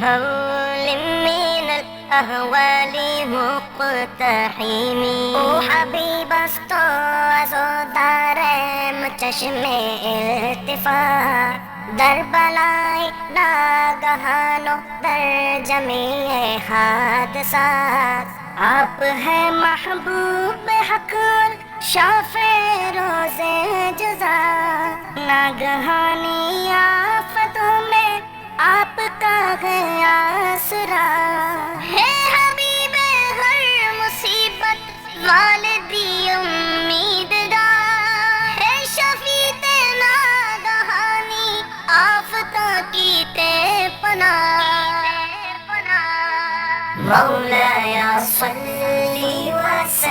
هول من الأهوال مقتحم. او حبیب است و عزادارم چشم التفات، در بلای ناگهان و در جمیع حادثات. آپ ہے محبوب حق شافع روز جزا، ناگہانی آفتوں میں آپ کا ہے آسرا. ہے حبیب ہر مصیبت والدی امیدگار، ہے شفیع ناگہانی آفتوں کی تے پناہ. مولایا صلی وسلم